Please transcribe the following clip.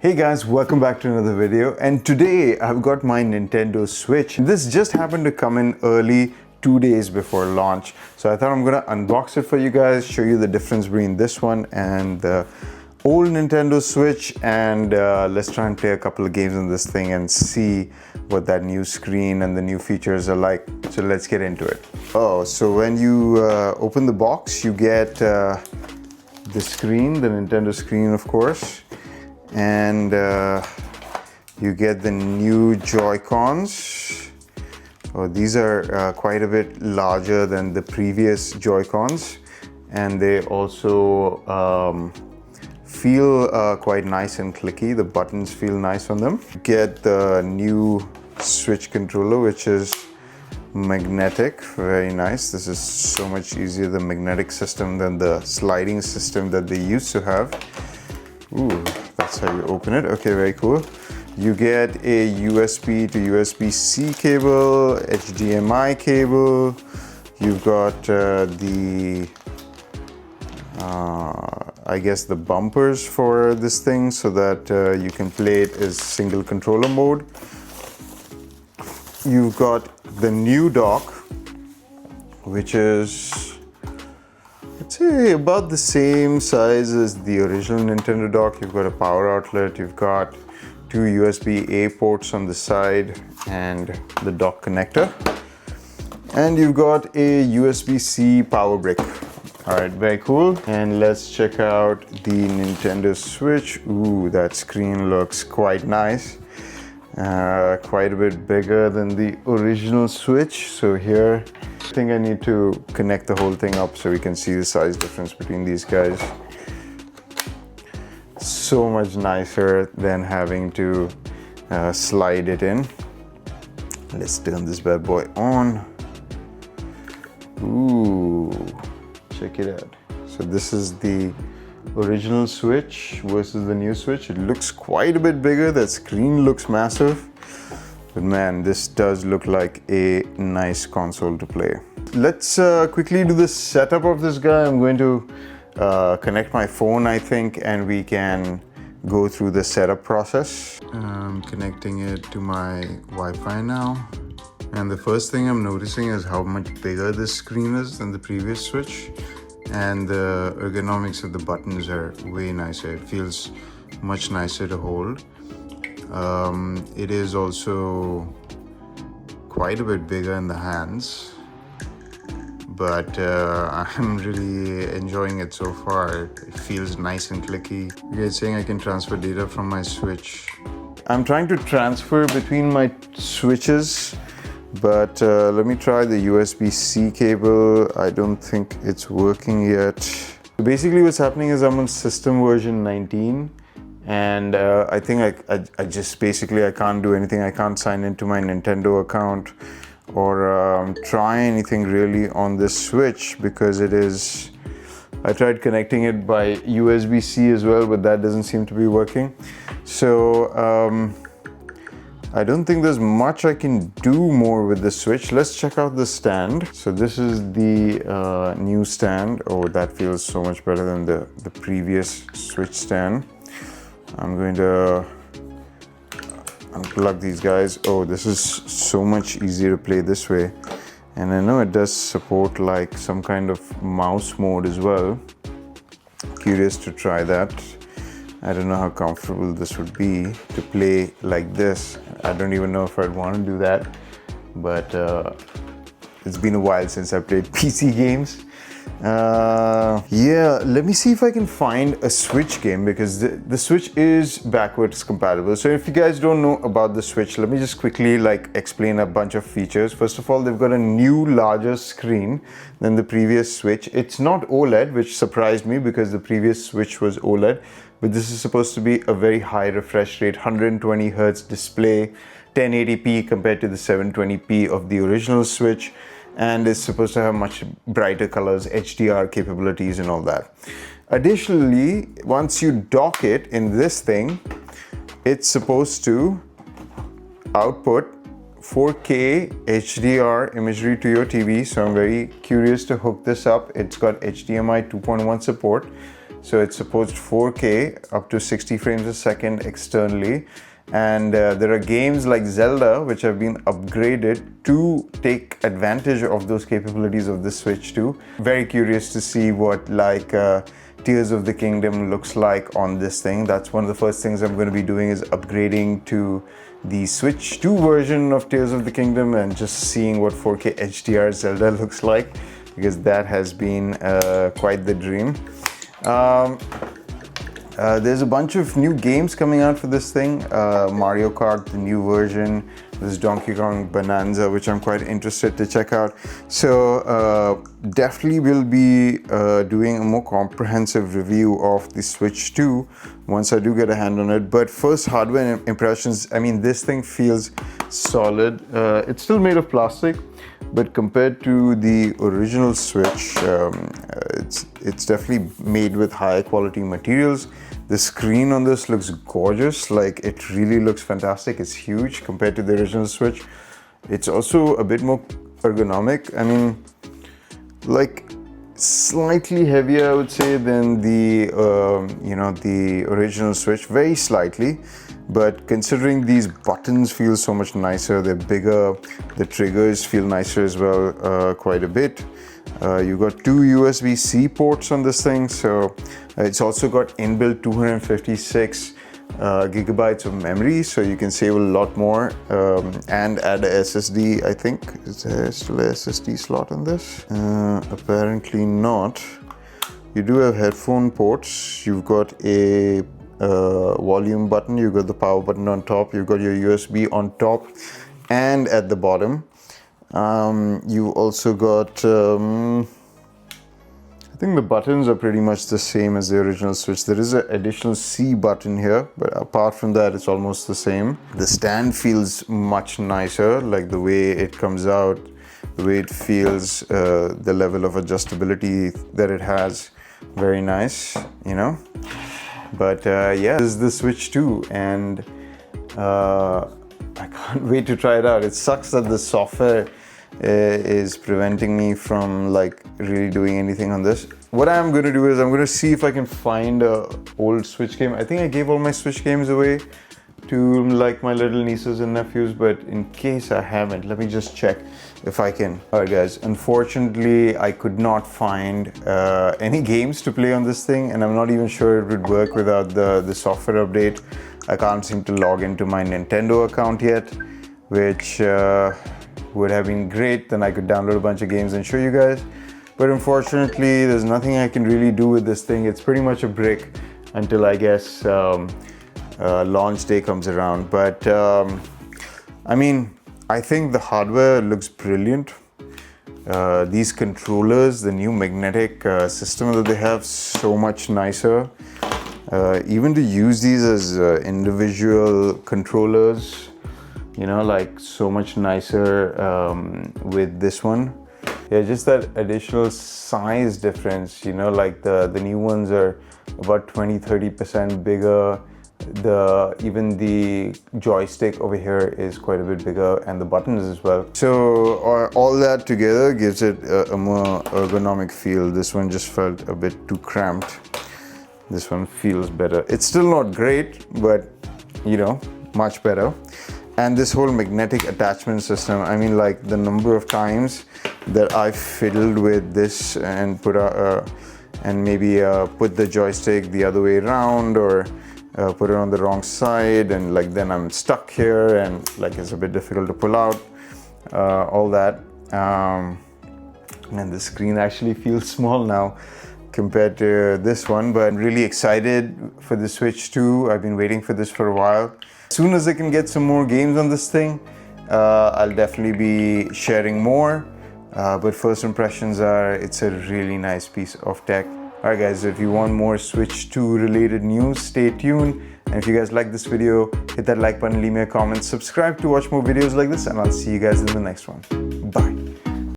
Hey guys, welcome back to another video, and today I've got my Nintendo Switch. This just happened to come in early 2 days before launch, so I thought I'm gonna unbox it for you guys, show you the difference between this one and the old Nintendo Switch, and let's try and play a couple of games on this thing and see what that new screen and the new features are like. So let's get into it. Oh, so when you open the box, you get the screen, the Nintendo screen, of course. And you get the new Joy-Cons. Oh, these are quite a bit larger than the previous Joy-Cons, and they also feel quite nice and clicky. The buttons feel nice on them. You get the new Switch controller, which is magnetic. Very nice. This is so much easier, the magnetic system, than the sliding system that they used to have. Ooh, that's how you open it. Okay, very cool. You get a USB to USB-C cable, HDMI cable. You've got I guess the bumpers for this thing so that you can play it as single controller mode. You've got the new dock, which is, I'd say, about the same size as the original Nintendo dock. You've got a power outlet, you've got two USB-A ports on the side and the dock connector. And you've got a USB-C power brick. All right, very cool. And let's check out the Nintendo Switch. Ooh, that screen looks quite nice. Quite a bit bigger than the original Switch. So here, I think I need to connect the whole thing up so we can see the size difference between these guys. So much nicer than having to slide it in. Let's turn this bad boy on. Ooh, check it out. So this is the original Switch versus the new Switch. It looks quite a bit bigger. That screen looks massive. But man, this does look like a nice console to play. Let's quickly do the setup of this guy. I'm going to connect my phone, I think, and we can go through the setup process. I'm connecting it to my Wi-Fi now. And the first thing I'm noticing is how much bigger this screen is than the previous Switch. And the ergonomics of the buttons are way nicer. It feels much nicer to hold. It is also quite a bit bigger in the hands, but I'm really enjoying it so far. It feels nice and clicky. Okay, it's saying I can transfer data from my Switch. I'm trying to transfer between my Switches, but let me try the USB-C cable. I don't think it's working yet. So basically what's happening is I'm on system version 19. And I think I just basically I can't do anything. I can't sign into my Nintendo account or try anything really on this Switch because it is. I tried connecting it by USB-C as well, but that doesn't seem to be working. So I don't think there's much I can do more with the Switch. Let's check out the stand. So this is the new stand. Oh, that feels so much better than the previous Switch stand. I'm going to unplug these guys. Oh, this is so much easier to play this way. And I know it does support like some kind of mouse mode as well. Curious to try that. I don't know how comfortable this would be to play like this. I don't even know if I'd want to do that. But it's been a while since I played PC games. Yeah, let me see if I can find a Switch game because the Switch is backwards compatible. So if you guys don't know about the Switch, let me just quickly explain a bunch of features. First of all, they've got a new larger screen than the previous Switch. It's not OLED, which surprised me because the previous Switch was OLED, but this is supposed to be a very high refresh rate, 120 Hertz display, 1080p compared to the 720p of the original Switch. And it's supposed to have much brighter colors, HDR capabilities and all that. Additionally, once you dock it in this thing, it's supposed to output 4K HDR imagery to your TV. So I'm very curious to hook this up. It's got HDMI 2.1 support. So it supports 4K up to 60 frames a second externally. And there are games like Zelda which have been upgraded to take advantage of those capabilities of the Switch 2. Very curious to see what Tears of the Kingdom looks like on this thing. That's one of the first things I'm going to be doing, is upgrading to the Switch 2 version of Tears of the Kingdom and just seeing what 4K HDR Zelda looks like, because that has been quite the dream. There's a bunch of new games coming out for this thing. Mario Kart, the new version. There's Donkey Kong Bonanza, which I'm quite interested to check out. So definitely will be doing a more comprehensive review of the Switch 2 once I do get a hand on it. But first, hardware impressions. I mean, this thing feels solid. It's still made of plastic, but compared to the original Switch, it's definitely made with high quality materials. The screen on this looks gorgeous, like it really looks fantastic. It's huge compared to the original Switch. It's also a bit more ergonomic. I mean, like slightly heavier, I would say, than the the original Switch, very slightly. But considering these buttons feel so much nicer, they're bigger, the triggers feel nicer as well, quite a bit. You got two USB-C ports on this thing, so it's also got inbuilt 256 gigabytes of memory, so you can save a lot more, and add a SSD. I think, is there still a SSD slot on this? Apparently not. You do have headphone ports. You've got a volume button, you've got the power button on top, you've got your USB on top and at the bottom. You also got I think the buttons are pretty much the same as the original Switch. There is an additional C button here, but apart from that, it's almost the same. The stand feels much nicer, like the way it comes out, the way it feels, the level of adjustability that it has. Very nice, you know. But yeah, this is the Switch 2, and I can't wait to try it out. It sucks that the software is preventing me from like really doing anything on this. What I'm going to do is I'm going to see if I can find a old Switch game. I think I gave all my Switch games away to like my little nieces and nephews, but in case I haven't, let me just check if I can. Alright guys, unfortunately I could not find any games to play on this thing, and I'm not even sure it would work without the software update. I can't seem to log into my Nintendo account yet, which would have been great. Then I could download a bunch of games and show you guys. But unfortunately, there's nothing I can really do with this thing. It's pretty much a brick until, I guess, launch day comes around. But I mean, I think the hardware looks brilliant. These controllers, the new magnetic system that they have, so much nicer. Even to use these as individual controllers, you know, like so much nicer with this one. Yeah, just that additional size difference, you know, like the new ones are about 20-30% bigger. Even the joystick over here is quite a bit bigger, and the buttons as well. So all that together gives it a more ergonomic feel. This one just felt a bit too cramped. This one feels better. It's still not great, but you know, much better. And this whole magnetic attachment system, I mean, like the number of times that I've fiddled with this and put the joystick the other way around, or put it on the wrong side, and like then I'm stuck here and like it's a bit difficult to pull out, all that. And the screen actually feels small now compared to this one, but I'm really excited for the Switch 2. I've been waiting for this for a while. As soon as I can get some more games on this thing, I'll definitely be sharing more. But first impressions are, it's a really nice piece of tech. Alright guys, if you want more Switch 2 related news, stay tuned. And if you guys like this video, hit that like button, leave me a comment, subscribe to watch more videos like this, and I'll see you guys in the next one. Bye.